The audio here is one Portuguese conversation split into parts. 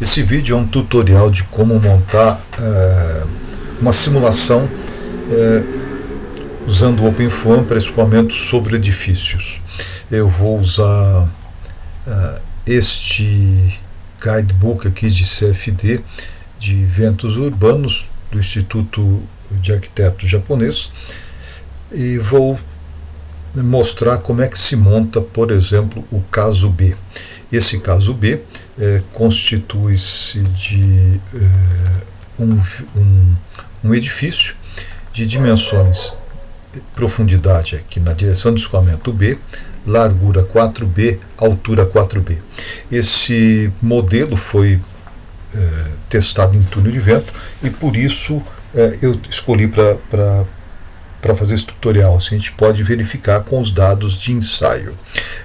Esse vídeo é um tutorial de como montar uma simulação usando o OpenFOAM para escoamento sobre edifícios. Eu vou usar este guidebook aqui de CFD de eventos urbanos do Instituto de Arquitetos Japonês e vou mostrar como é que se monta, por exemplo, o caso B. Esse caso B constitui-se de um edifício de dimensões, profundidade aqui na direção de escoamento B, largura 4B, altura 4B. Esse modelo foi testado em túnel de vento e por isso eu escolhi para fazer esse tutorial. Assim a gente pode verificar com os dados de ensaio.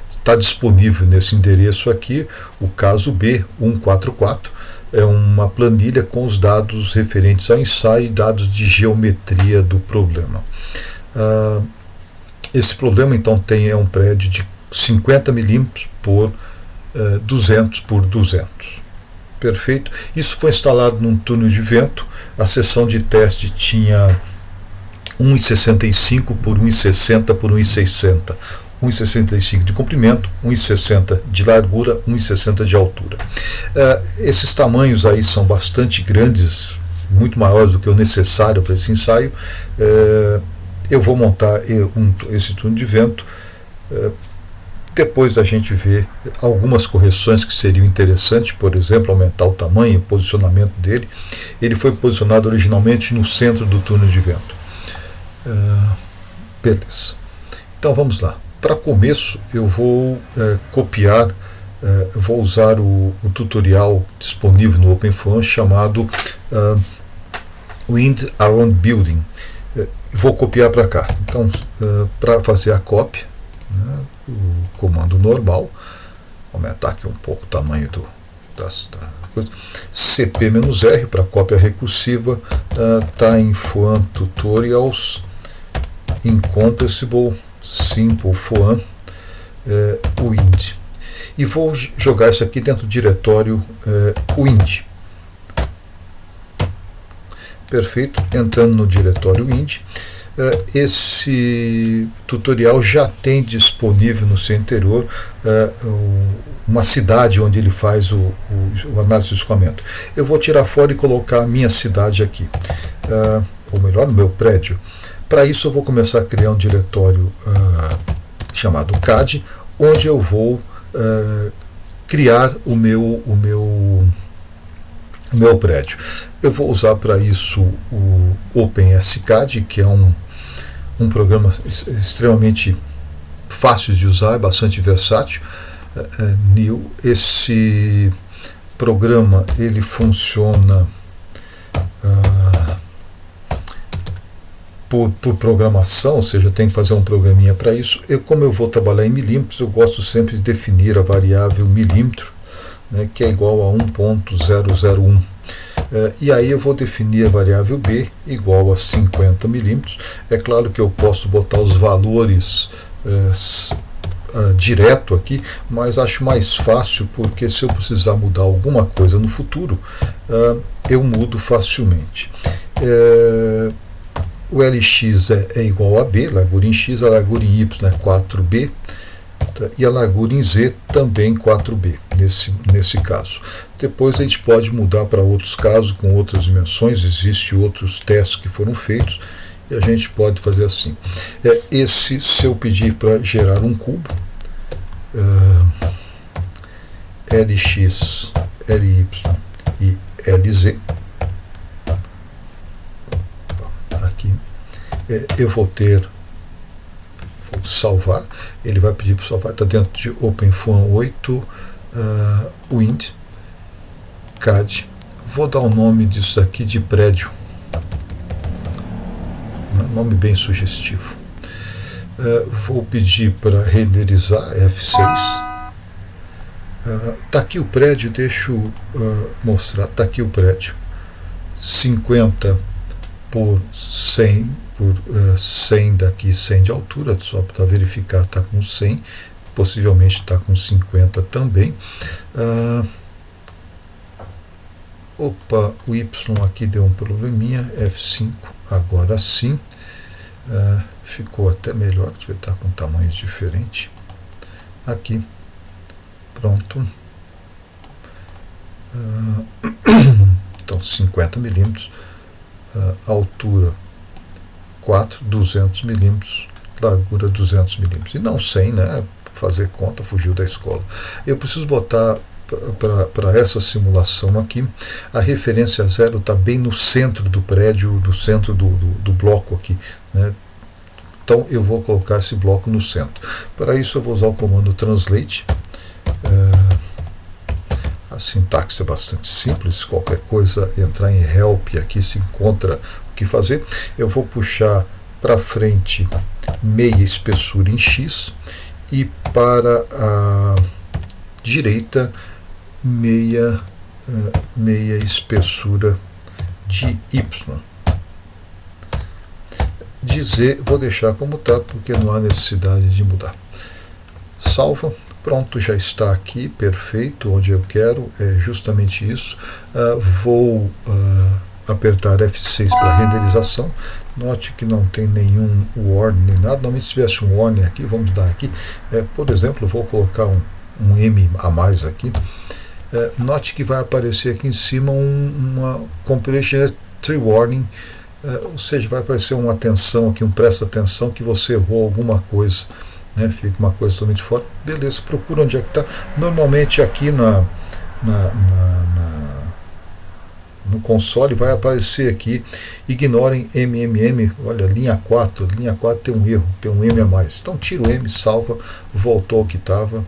Está disponível nesse endereço aqui o caso B 144, é uma planilha com os dados referentes ao ensaio e dados de geometria do problema. Esse problema então é um prédio de 50 milímetros por 200 por 200. Perfeito? Isso foi instalado num túnel de vento. A seção de teste tinha 1,65 por 1,60 por 1,60. 1,65 de comprimento, 1,60 de largura, 1,60 de altura. Esses tamanhos aí são bastante grandes, muito maiores do que o necessário para esse ensaio. Eu vou montar esse túnel de vento. Depois a gente vê algumas correções que seriam interessantes, por exemplo, aumentar o tamanho e o posicionamento dele. Ele foi posicionado originalmente no centro do túnel de vento. Beleza. Então vamos lá. Para começo eu vou copiar, vou usar o tutorial disponível no OpenFOAM chamado Wind Around Building. Vou copiar para cá. Então, para fazer a cópia, o comando normal, aumentar aqui um pouco o tamanho da coisa. CP-R para cópia recursiva, está em FOAM Tutorials, Incompressible, Simple FOAM, Wind. E vou jogar isso aqui dentro do diretório Wind. Perfeito, entrando no diretório Wind. Esse tutorial já tem disponível no seu interior uma cidade onde ele faz o análise de escoamento. Eu vou tirar fora e colocar a minha cidade aqui, ou melhor, no meu prédio. Para isso eu vou começar a criar um diretório chamado CAD, onde eu vou criar o meu prédio. Eu vou usar para isso o OpenSCAD, que é um programa extremamente fácil de usar, é bastante versátil. Esse programa ele funciona por programação, ou seja, tem que fazer um programinha para isso. Como eu vou trabalhar em milímetros, eu gosto sempre de definir a variável milímetro, que é igual a 1.001. E aí eu vou definir a variável B igual a 50 milímetros. É claro que eu posso botar os valores direto aqui, mas acho mais fácil porque se eu precisar mudar alguma coisa no futuro, eu mudo facilmente. O LX é igual a B, largura em X, a largura em Y é 4B, e a largura em Z também 4B, nesse caso. Depois a gente pode mudar para outros casos, com outras dimensões, existem outros testes que foram feitos, e a gente pode fazer assim. Se eu pedir para gerar um cubo, LX, LY e LZ, aqui, eu vou salvar, ele vai pedir para salvar, está dentro de OpenFOAM 8, Wind, CAD. Vou dar o nome disso aqui de prédio, nome bem sugestivo. Vou pedir para renderizar F6. Está aqui o prédio, deixa eu mostrar, está aqui o prédio, 50 por 100 por 100 daqui, 100 de altura, só para verificar, está com 100, possivelmente está com 50 também. Opa, o Y aqui deu um probleminha, F5, agora sim, ficou até melhor, devia estar com tamanhos diferentes, aqui, pronto, então 50 milímetros, altura 4, 200 milímetros, largura 200 milímetros, e não 100, né, fazer conta, fugiu da escola. Eu preciso botar para essa simulação aqui, a referência 0 está bem no centro do prédio, no centro do bloco aqui, né? Então eu vou colocar esse bloco no centro. Para isso eu vou usar o comando translate. A sintaxe é bastante simples, qualquer coisa entrar em help aqui se encontra o que fazer. Eu vou puxar para frente meia espessura em X e para a direita meia espessura de Y. De Z vou deixar como está, porque não há necessidade de mudar. Salva, pronto, já está aqui, perfeito, onde eu quero, é justamente isso. Vou apertar F6 para renderização. Note que não tem nenhum warning nem nada. Normalmente se tivesse um warning aqui, vamos dar aqui, por exemplo, vou colocar um M a mais aqui. Note que vai aparecer aqui em cima uma Compilation Tree Warning, ou seja, vai aparecer uma atenção aqui, presta atenção que você errou alguma coisa, né? Fica uma coisa totalmente fora. Beleza, procura onde é que está. Normalmente aqui no console vai aparecer aqui, ignorem MMM, olha, linha 4 tem um erro, tem um M a mais. Então tira o M, salva, voltou ao que estava,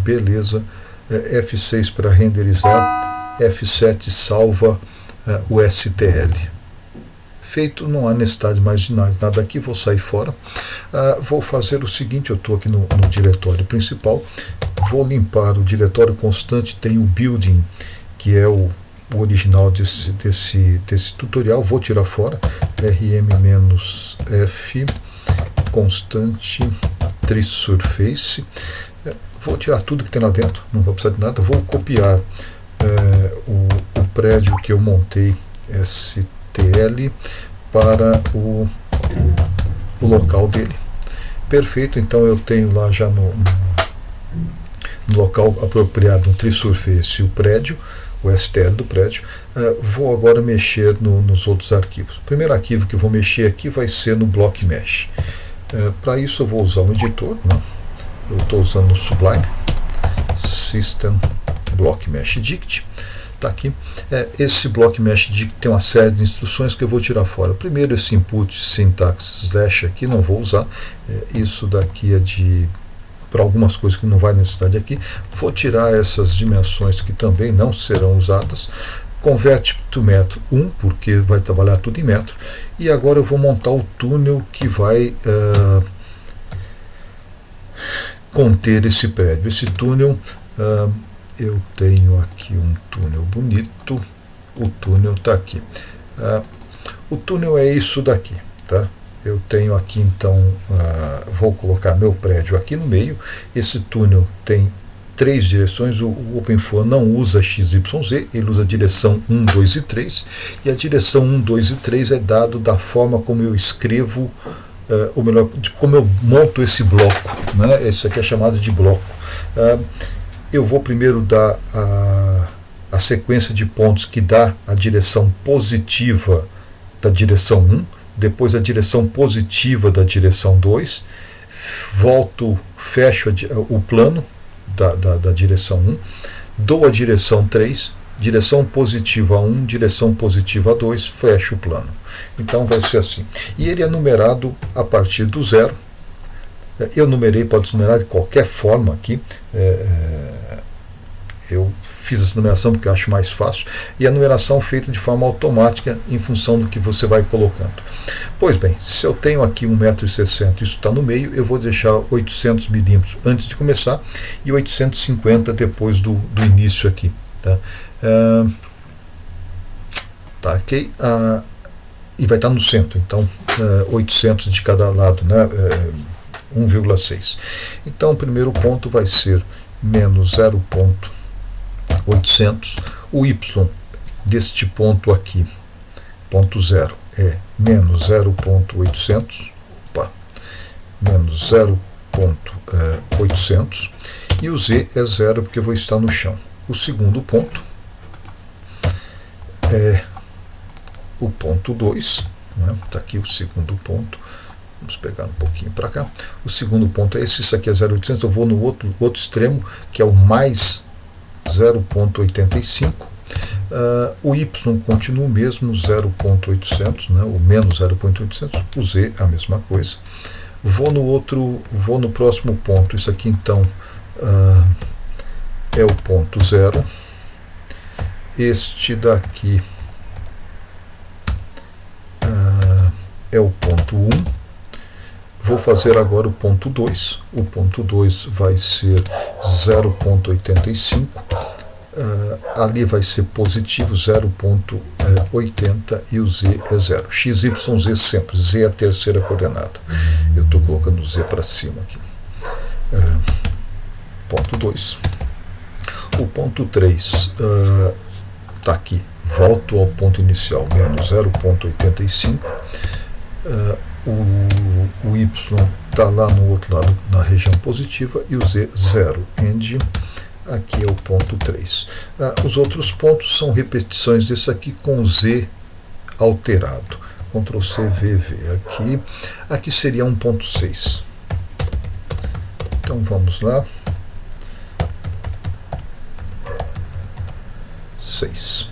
beleza. F6 para renderizar, F7 salva o STL. Feito, não há necessidade mais de nada aqui, vou sair fora. Vou fazer o seguinte, eu estou aqui no diretório principal, vou limpar o diretório constante, tem o building, que é o original desse tutorial, vou tirar fora, rm-f, constante, tree surface. Vou tirar tudo que tem lá dentro, não vou precisar de nada. Vou copiar o prédio que eu montei, STL, para o local dele. Perfeito, então eu tenho lá já no local apropriado um tree surface o prédio, o STL do prédio. Vou agora mexer nos outros arquivos. O primeiro arquivo que eu vou mexer aqui vai ser no Block Mesh. Para isso eu vou usar um editor, né? Eu estou usando o Sublime System Block Mesh Dict, está aqui. Esse Block Mesh Dict tem uma série de instruções que eu vou tirar fora. Primeiro, esse input syntax slash aqui não vou usar, isso daqui é para algumas coisas que não vai necessidade aqui. Vou tirar essas dimensões que também não serão usadas. Convert to metro 1, porque vai trabalhar tudo em metro. E agora eu vou montar o túnel que vai conter esse prédio. Esse túnel, eu tenho aqui um túnel bonito, o túnel está aqui. O túnel é isso daqui, tá? Eu tenho aqui então, vou colocar meu prédio aqui no meio. Esse túnel tem 3 direções, o OpenFlow não usa XYZ, ele usa a direção 1, 2 e 3, e a direção 1, 2 e 3 é dado da forma como eu escrevo, ou melhor, de como eu monto esse bloco, né? Isso aqui é chamado de bloco. Eu vou primeiro dar a sequência de pontos que dá a direção positiva da direção 1, depois a direção positiva da direção 2, volto, fecho o plano da direção 1, dou a direção 3, direção positiva 1, direção positiva 2, fecho o plano. Então vai ser assim. E ele é numerado a partir do 0. Eu numerei, pode ser numerado de qualquer forma aqui. Eu fiz essa numeração porque eu acho mais fácil. E a numeração feita de forma automática em função do que você vai colocando. Pois bem, se eu tenho aqui 1,60 m, isso está no meio, eu vou deixar 800 milímetros antes de começar e 850 depois do início aqui. Tá? Tá, ok? E vai estar no centro, então 800 de cada lado, né? 1,6. Então o primeiro ponto vai ser menos 0,800. O Y deste ponto aqui, ponto 0, é menos 0,800, menos 0,800, e o z é 0 porque eu vou estar no chão. O segundo ponto é o ponto 2, né? Está aqui o segundo ponto. Vamos pegar um pouquinho para cá. O segundo ponto é esse, isso aqui é 0,800, eu vou no outro extremo, que é o mais 0,85. O y continua o mesmo, 0,800, né? O menos 0,800, o z a mesma coisa. Vou no próximo ponto, isso aqui então é o ponto 0. Este daqui é o ponto 1. Vou fazer agora o ponto 2. O ponto 2 vai ser 0,85. Ali vai ser positivo, 0,80, e o z é 0. X, y, z sempre. Z é a terceira coordenada. Eu estou colocando o z para cima aqui. Ponto 2. O ponto 3 está aqui. Volto ao ponto inicial, menos 0,85. O y está lá no outro lado, na região positiva, e o z 0. End. Aqui é o ponto 3. Os outros pontos são repetições desse aqui com o z alterado. Ctrl C, V, V. Aqui seria 1,6. Então vamos lá. 6.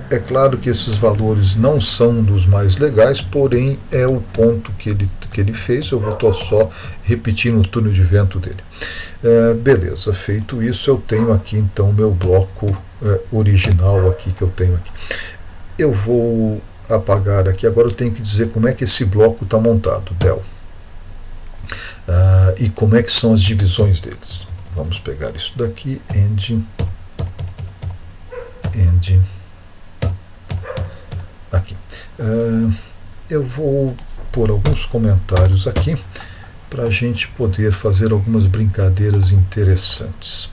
É claro que esses valores não são dos mais legais, porém é o ponto que ele fez. Eu vou só repetindo o túnel de vento dele. Beleza, feito isso, eu tenho aqui então o meu bloco original aqui que eu tenho aqui. Eu vou apagar aqui, agora eu tenho que dizer como é que esse bloco está montado, del. E como é que são as divisões deles. Vamos pegar isso daqui, end, aqui. Eu vou pôr alguns comentários aqui para a gente poder fazer algumas brincadeiras interessantes.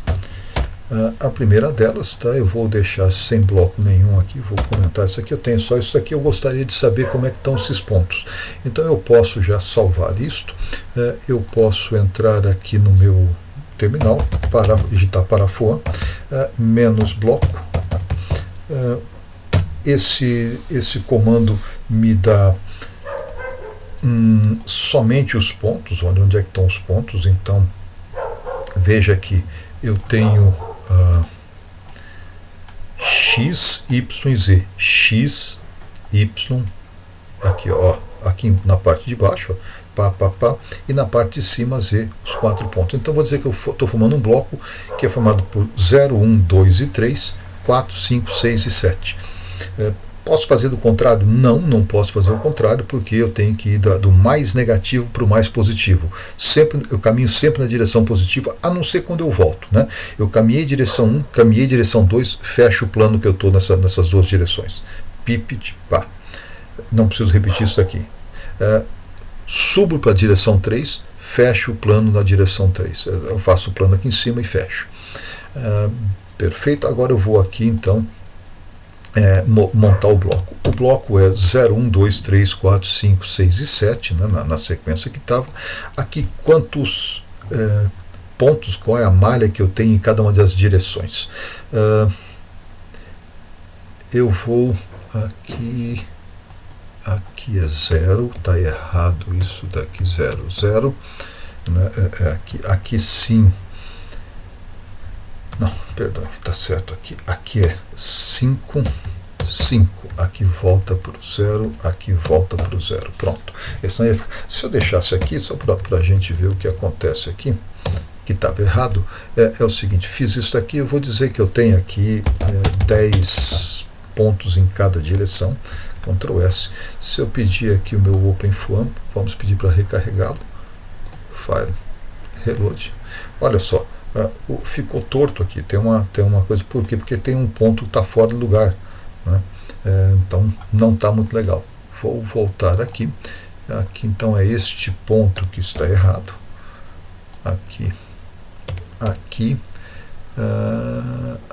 A primeira delas, tá? Eu vou deixar sem bloco nenhum aqui, vou comentar isso aqui, eu tenho só isso aqui, eu gostaria de saber como é que estão esses pontos. Então eu posso já salvar isto, eu posso entrar aqui no meu terminal, digitar parafoa, menos bloco. Esse comando me dá somente os pontos, onde é que estão os pontos. Então veja que eu tenho x, y e z. X, y, aqui, aqui na parte de baixo, e na parte de cima z, os 4 pontos. Então vou dizer que eu estou formando um bloco que é formado por 0, 1, 2 e 3, 4, 5, 6 e 7. Posso fazer do contrário? Não posso fazer o contrário, porque eu tenho que ir do mais negativo para o mais positivo. Eu caminho sempre na direção positiva, a não ser quando eu volto, né? Eu caminhei direção 1, caminhei direção 2, fecho o plano que eu estou nessas duas direções. Pipit, pá. Não preciso repetir isso aqui. Subo para a direção 3, fecho o plano na direção 3. Eu faço o plano aqui em cima e fecho. Perfeito. Agora eu vou aqui, então, montar o bloco. O bloco é 0, 1, 2, 3, 4, 5, 6 e 7, né, na sequência que estava. Aqui quantos pontos, qual é a malha que eu tenho em cada uma das direções. Eu vou aqui é 0, está errado isso daqui, 0, 0, né, aqui sim. Não, perdão, está certo aqui. Aqui é 5, 5. Aqui volta para o 0, aqui volta para o 0. Pronto. Se eu deixasse aqui, só para a gente ver o que acontece aqui, que estava errado, é o seguinte, fiz isso aqui, eu vou dizer que eu tenho aqui 10 pontos em cada direção, Ctrl S. Se eu pedir aqui o meu OpenFOAM, vamos pedir para recarregá-lo, File, Reload, olha só, ficou torto aqui, tem uma coisa, por quê? Porque tem um ponto que está fora do lugar, né? Então não está muito legal. Vou voltar aqui, então é este ponto que está errado, aqui,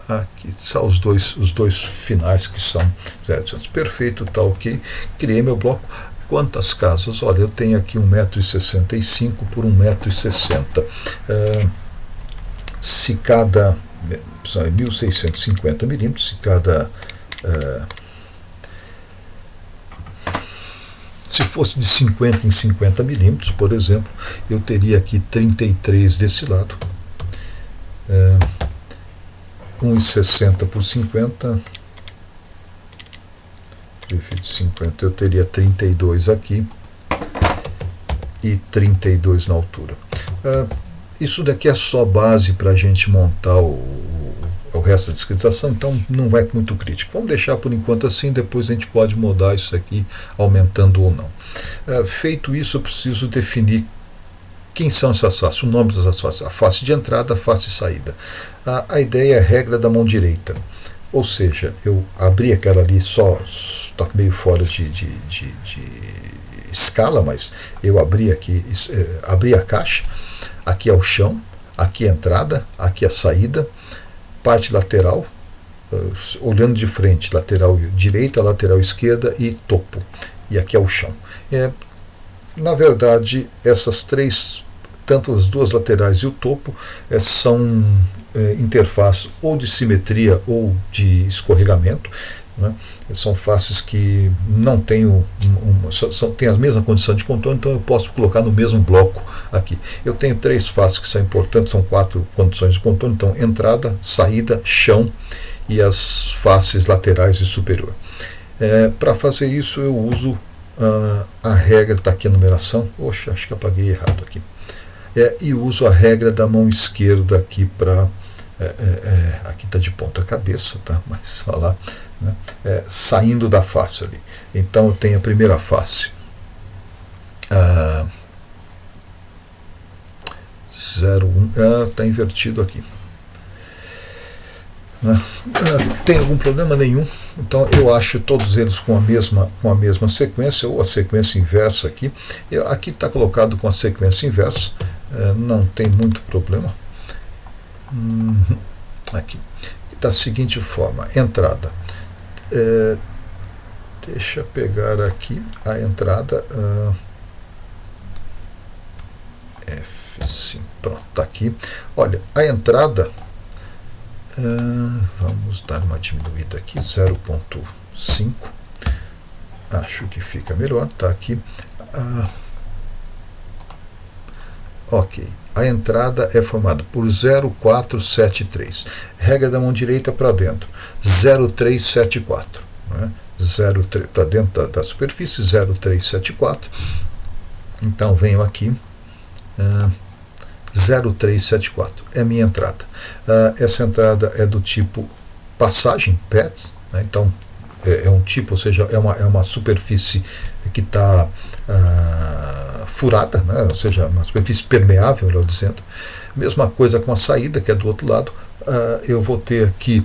Aqui são os dois finais que são 0,800. Perfeito, tá ok. Criei meu bloco. Quantas casas? Olha, eu tenho aqui 1,65 m por 1,60 m. Se cada 1.650 milímetros, se cada se fosse de 50 em 50 milímetros, por exemplo, eu teria aqui 33 desse lado, 1,60 por 50 dividido 50, eu teria 32 aqui e 32 na altura. Isso daqui é só base para a gente montar o resto da discretização, então não vai muito crítico. Vamos deixar por enquanto assim, depois a gente pode mudar isso aqui, aumentando ou não. Feito isso, eu preciso definir quem são essas faces, o nome dessas faces, a face de entrada, a face de saída. A ideia é a regra da mão direita, ou seja, eu abri aquela ali, só está meio fora de escala, mas eu abri aqui, abri a caixa, aqui é o chão, aqui é a entrada, aqui é a saída, parte lateral, olhando de frente, lateral direita, lateral esquerda e topo. E aqui é o chão. Na verdade, essas três, tanto as duas laterais e o topo, são interfaces ou de simetria ou de escorregamento, né? São faces que não têm têm a mesma condição de contorno, então eu posso colocar no mesmo bloco aqui. Eu tenho três faces que são importantes, são 4 condições de contorno, então entrada, saída, chão e as faces laterais e superior. Para fazer isso eu uso a regra, está aqui a numeração, oxa, acho que apaguei errado aqui, e uso a regra da mão esquerda aqui para, aqui está de ponta cabeça, tá? Mas falar, né? Saindo da face ali. Então eu tenho a primeira face, 0,1, está invertido aqui. Tem algum problema nenhum, então eu acho todos eles com a mesma sequência, ou a sequência inversa aqui. Aqui está colocado com a sequência inversa, não tem muito problema. Aqui da seguinte forma: entrada, deixa eu pegar aqui a entrada, F5, pronto, está aqui. Olha, a entrada, vamos dar uma diminuída aqui, 0,5, acho que fica melhor, está aqui. Ok, a entrada é formada por 0,473, regra da mão direita para dentro, 0,374, né? 0,3 para dentro da superfície, 0,374. Então venho aqui, 0,374 é a minha entrada. Essa entrada é do tipo passagem, pads, né? Então é um tipo, ou seja, é uma superfície que está furada, né? Ou seja, uma superfície permeável, melhor dizendo. Mesma coisa com a saída, que é do outro lado. Eu vou ter aqui,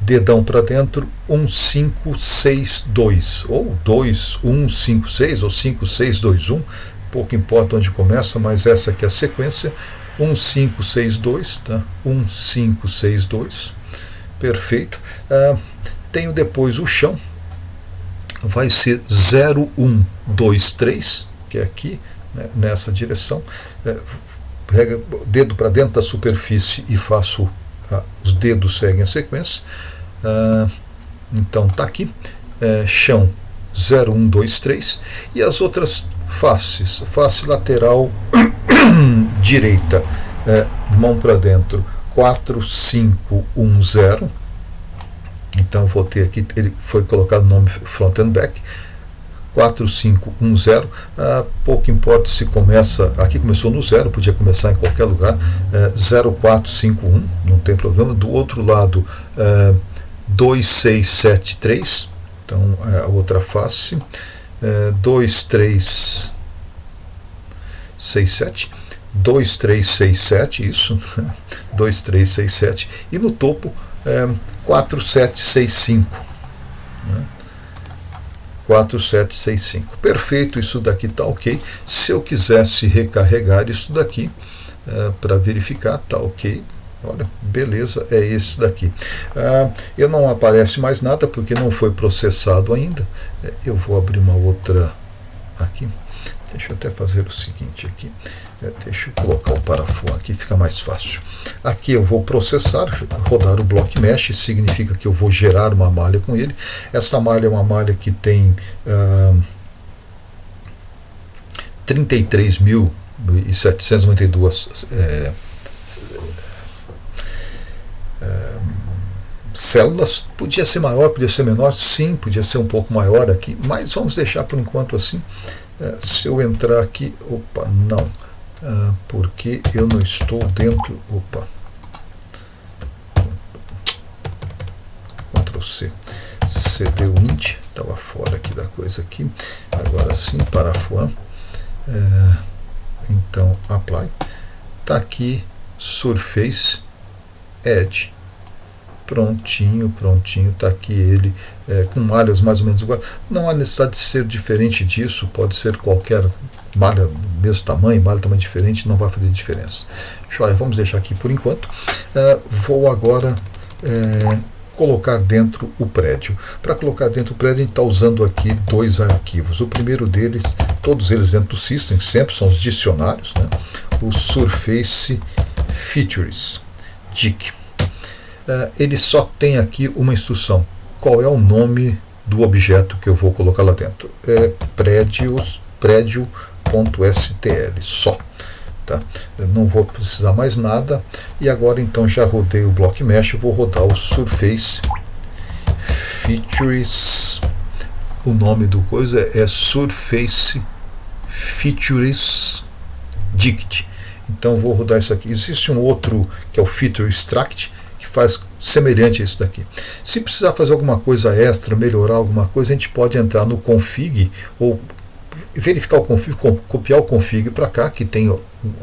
dedão para dentro, 1562, ou 2156, ou 5621, pouco importa onde começa, mas essa aqui é a sequência, 1562, tá? 1562, perfeito. Tenho depois o chão, vai ser 0123, que é aqui, né, nessa direção. Dedo para dentro da superfície e faço, os dedos seguem a sequência. Então está aqui, chão 0123, e as outras faces, face lateral direita, mão para dentro, 4510. Então vou ter aqui, ele foi colocado o nome front and back, 4510. Pouco importa se começa, aqui começou no 0, podia começar em qualquer lugar, 0451, não tem problema. Do outro lado, 2673, então a outra face, 2367, isso, 2367, e no topo, 4765, né? 4765, perfeito, isso daqui está ok. Se eu quisesse recarregar isso daqui, para verificar, está ok, Olha, beleza, é esse daqui. Eu não aparece mais nada porque não foi processado ainda. Eu vou abrir uma outra aqui. Deixa eu até fazer o seguinte aqui. Deixa eu colocar o parafuso aqui, fica mais fácil. Aqui eu vou processar, rodar o Block Mesh, significa que eu vou gerar uma malha com ele. Essa malha é uma malha que tem 33.792 células. Podia ser maior, podia ser menor, sim, podia ser um pouco maior aqui, mas vamos deixar por enquanto assim. Se eu entrar aqui, opa, não, porque eu não estou dentro, opa, Ctrl+C, cd-int, estava fora aqui da coisa aqui, agora sim, parafuso, então, apply, está aqui, Surface Edge, prontinho, está aqui ele, com malhas mais ou menos iguais. Não há necessidade de ser diferente disso, pode ser qualquer malha, mesmo tamanho, malha tamanho diferente, não vai fazer diferença. Joia, vamos deixar aqui por enquanto. Vou agora colocar dentro o prédio. Para colocar dentro do prédio, a gente está usando aqui dois arquivos. O primeiro deles, todos eles dentro do System, sempre são os dicionários, né? O Surface Features, DIC. Ele só tem aqui uma instrução. Qual é o nome do objeto que eu vou colocar lá dentro? É prédio.stl, só. Tá? Eu não vou precisar mais nada. E agora então já rodei o Block Mesh, eu vou rodar o Surface Features. O nome do coisa é Surface Features Dict. Então vou rodar isso aqui. Existe um outro que é o Feature Extract, faz semelhante a isso daqui. Se precisar fazer alguma coisa extra, melhorar alguma coisa, a gente pode entrar no config ou verificar o config, copiar o config para cá, que tem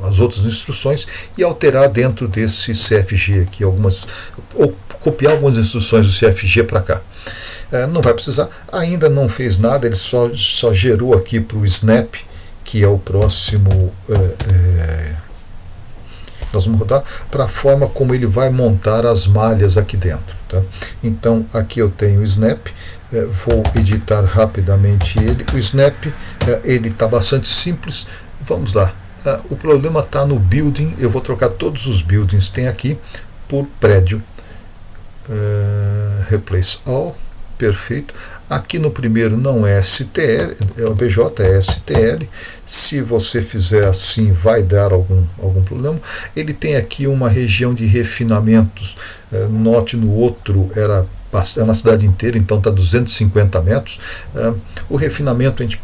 as outras instruções, e alterar dentro desse CFG aqui algumas, ou copiar algumas instruções do CFG para cá. Não vai precisar, ainda não fez nada, ele só gerou aqui para o Snap, que é o próximo. Nós vamos rodar para a forma como ele vai montar as malhas aqui dentro. Tá? Então aqui eu tenho o Snap, vou editar rapidamente ele. O Snap ele está bastante simples. Vamos lá. O problema está no building. Eu vou trocar todos os buildings que tem aqui por prédio. Replace all. Perfeito. Aqui no primeiro não é STL, é o BJ, é STL. Se você fizer assim, vai dar algum problema. Ele tem aqui uma região de refinamentos. Note, no outro era uma cidade inteira, então está 250 metros. O refinamento a gente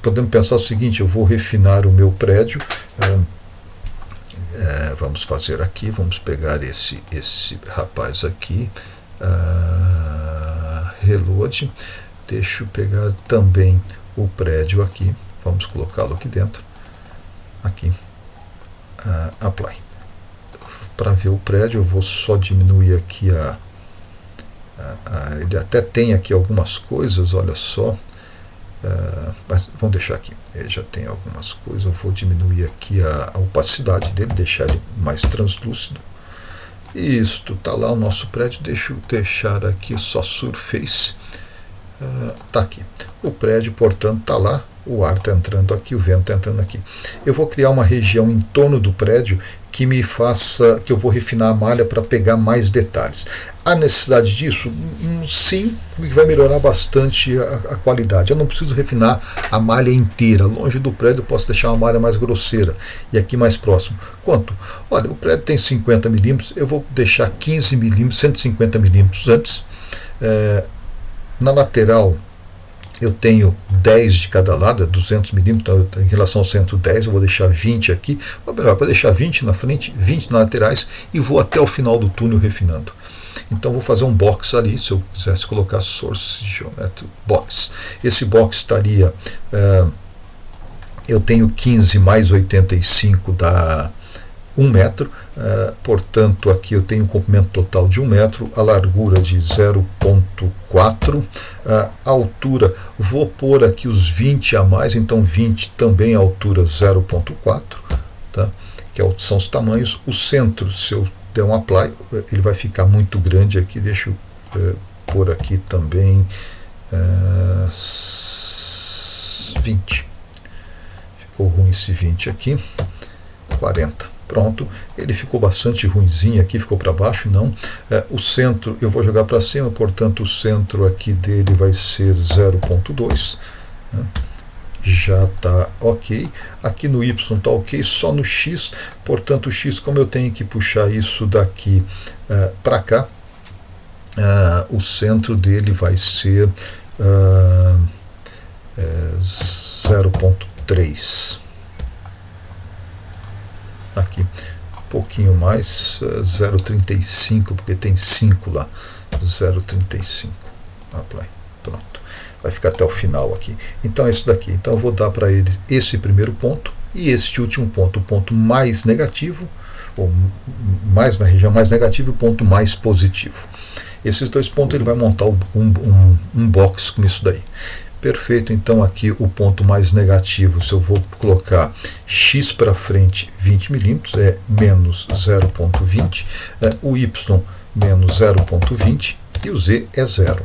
podemos pensar o seguinte: eu vou refinar o meu prédio. Vamos fazer aqui, vamos pegar esse rapaz aqui. Reload, deixa eu pegar também o prédio aqui, vamos colocá-lo aqui dentro, aqui, apply. Para ver o prédio eu vou só diminuir aqui ele até tem aqui algumas coisas, olha só, mas vamos deixar aqui, ele já tem algumas coisas, eu vou diminuir aqui a opacidade dele, deixar ele mais translúcido. Isto, está lá o nosso prédio. Deixa eu deixar aqui só Surface. Está aqui. O prédio, portanto, está lá. O ar está entrando aqui, o vento está entrando aqui. Eu vou criar uma região em torno do prédio que me faça, que eu vou refinar a malha para pegar mais detalhes. Há necessidade disso? Sim, vai melhorar bastante a qualidade. Eu não preciso refinar a malha inteira. Longe do prédio eu posso deixar uma malha mais grosseira. E aqui mais próximo. Quanto? Olha, o prédio tem 50 milímetros, eu vou deixar 15 milímetros, 150 milímetros antes. Na lateral eu tenho 10 de cada lado, 200 milímetros, em relação ao centro 10, eu vou deixar 20 aqui, ou melhor, vou deixar 20 na frente, 20 nas laterais e vou até o final do túnel refinando. Então vou fazer um box ali, se eu quisesse colocar Source Geometry Box. Esse box estaria, eu tenho 15 mais 85 dá 1 metro, portanto aqui eu tenho um comprimento total de 1 metro, a largura de 0,4, a altura, vou pôr aqui os 20 a mais, então 20 também a altura 0,4, tá? Que são os tamanhos. O centro, se eu der um apply, ele vai ficar muito grande aqui. Deixa eu pôr aqui também 20. Ficou ruim esse 20 aqui. 40. Pronto, ele ficou bastante ruinzinho aqui, ficou para baixo, não. O centro eu vou jogar para cima, portanto o centro aqui dele vai ser 0.2. Né? Já está ok. Aqui no Y está ok, só no X, portanto o X, como eu tenho que puxar isso daqui para cá, o centro dele vai ser 0.3. Aqui, um pouquinho mais, 0.35, porque tem 5 lá, 0.35, apply, pronto, vai ficar até o final aqui. Então é isso daqui. Então eu vou dar para ele esse primeiro ponto e este último ponto, o ponto mais negativo, ou mais na região mais negativa, e o ponto mais positivo. Esses dois pontos ele vai montar um box com isso daí. Perfeito, então aqui o ponto mais negativo, se eu vou colocar X para frente 20 milímetros, é menos 0.20, o Y menos 0.20 e o Z é 0,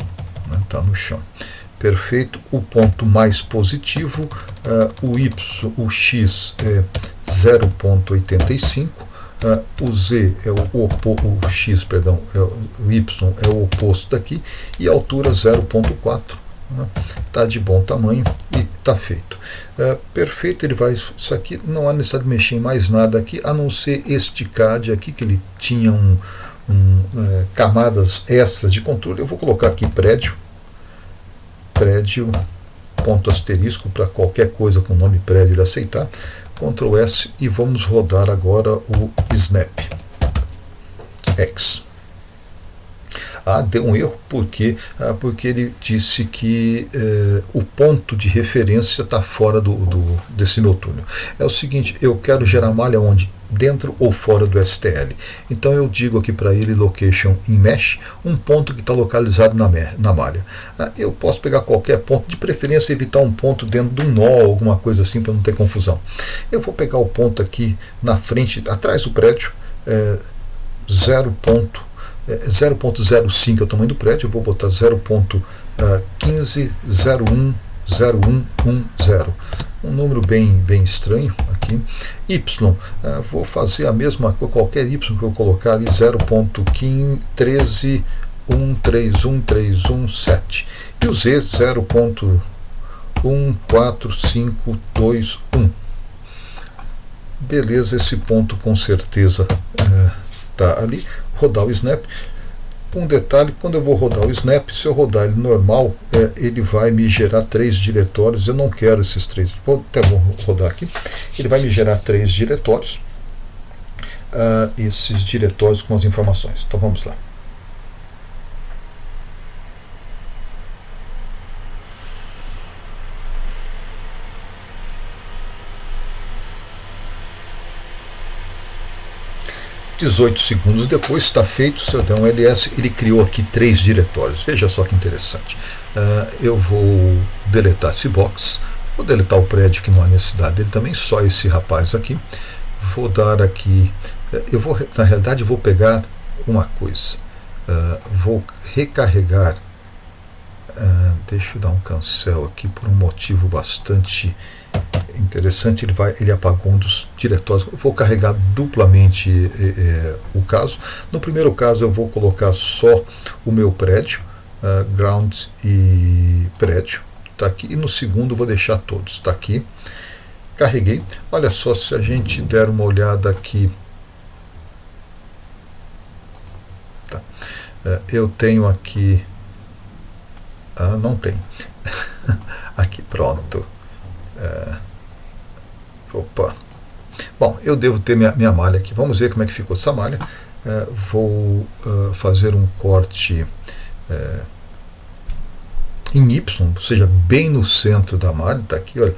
está no chão. Perfeito, o ponto mais positivo, o X é 0.85, o Z é o X, perdão, o Y é o oposto daqui, e a altura 0.4. Está de bom tamanho e está feito. Perfeito, ele vai. Isso aqui não há necessidade de mexer em mais nada aqui, a não ser este CAD aqui, que ele tinha camadas extras de controle. Eu vou colocar aqui prédio, ponto asterisco, para qualquer coisa com o nome prédio ele aceitar. Ctrl S e vamos rodar agora o Snap X. Deu um erro, porque ele disse que o ponto de referência está fora desse meu túnel. É o seguinte, eu quero gerar malha onde? Dentro ou fora do STL. Então eu digo aqui para ele location in mesh, um ponto que está localizado na malha. Eu posso pegar qualquer ponto, de preferência evitar um ponto dentro de um nó, alguma coisa assim, para não ter confusão. Eu vou pegar o ponto aqui na frente, atrás do prédio, 0.05 é o tamanho do prédio, eu vou botar 0.15010110, um número bem estranho aqui. Y, vou fazer a mesma coisa, qualquer Y que eu colocar ali, 0.1313117, e o Z 0.14521. Beleza, esse ponto com certeza está ali. Rodar o Snap. Um detalhe, quando eu vou rodar o Snap, se eu rodar ele normal, ele vai me gerar 3 diretórios. Eu não quero esses 3. Vou rodar aqui. Ele vai me gerar 3 diretórios. Esses diretórios com as informações. Então vamos lá. (18 segundos depois está feito. Se eu der um ls, ele criou aqui 3 diretórios. Veja só que interessante. Eu vou deletar esse box, vou deletar o prédio que não há necessidade dele também, só esse rapaz aqui. Vou dar aqui, na realidade vou pegar uma coisa, vou recarregar, deixa eu dar um cancel aqui por um motivo bastante interessante. Ele apagou um dos diretórios. Eu vou carregar duplamente o caso. No primeiro caso eu vou colocar só o meu prédio, ground e prédio, tá aqui, e no segundo eu vou deixar todos, tá aqui. Carreguei. Olha só, se a gente der uma olhada aqui, tá. Eu tenho aqui, não tem. Aqui, pronto. Opa. Bom, eu devo ter minha malha aqui. Vamos ver como é que ficou essa malha. Vou fazer um corte em Y, ou seja, bem no centro da malha. Está aqui, olha,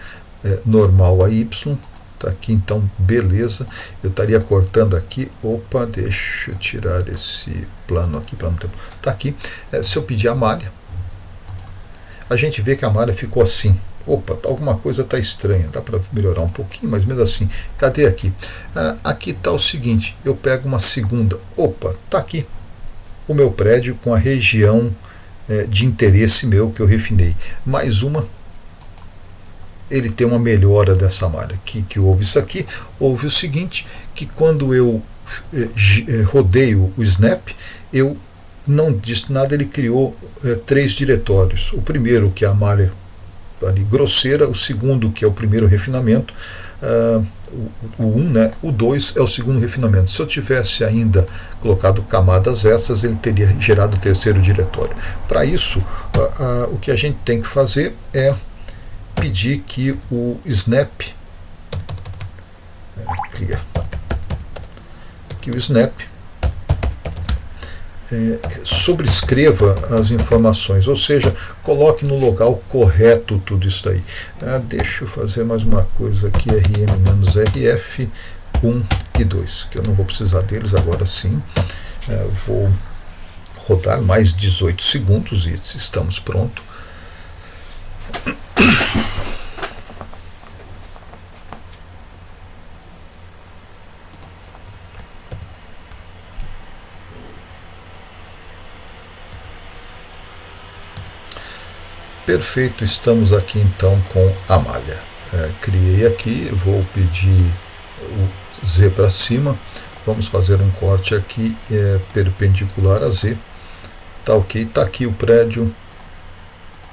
normal a Y. Está aqui, então, beleza. Eu estaria cortando aqui. Opa, deixa eu tirar esse plano aqui para não ter. Está aqui. Se eu pedir a malha, a gente vê que a malha ficou assim. Opa, alguma coisa está estranha, dá para melhorar um pouquinho, mas mesmo assim, cadê aqui? Aqui está o seguinte, eu pego uma segunda, opa, está aqui o meu prédio com a região de interesse meu que eu refinei. Mais uma, ele tem uma melhora dessa malha. Que houve isso aqui? Houve o seguinte, que quando eu rodeio o Snap, eu não disse nada, ele criou 3 diretórios. O primeiro, que é a malha ali grosseira, o segundo, que é o primeiro refinamento, o 1, né? O 2 é o segundo refinamento. Se eu tivesse ainda colocado camadas extras, ele teria gerado o terceiro diretório. Para isso, o que a gente tem que fazer é pedir que o Snap sobrescreva as informações, ou seja, coloque no local correto tudo isso daí. Deixa eu fazer mais uma coisa aqui, RM-RF 1 e 2, que eu não vou precisar deles agora sim. Vou rodar mais 18 segundos e estamos prontos. Perfeito, estamos aqui então com a malha. Criei aqui, vou pedir o Z para cima, vamos fazer um corte aqui perpendicular a Z. Tá ok, tá aqui o prédio,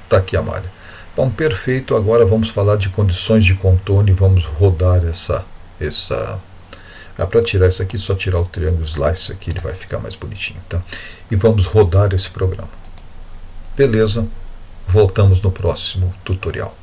tá aqui a malha. Bom, perfeito, agora vamos falar de condições de contorno e vamos rodar essa para tirar isso aqui, só tirar o triângulo slice aqui, ele vai ficar mais bonitinho, tá? E vamos rodar esse programa. Beleza? Voltamos no próximo tutorial.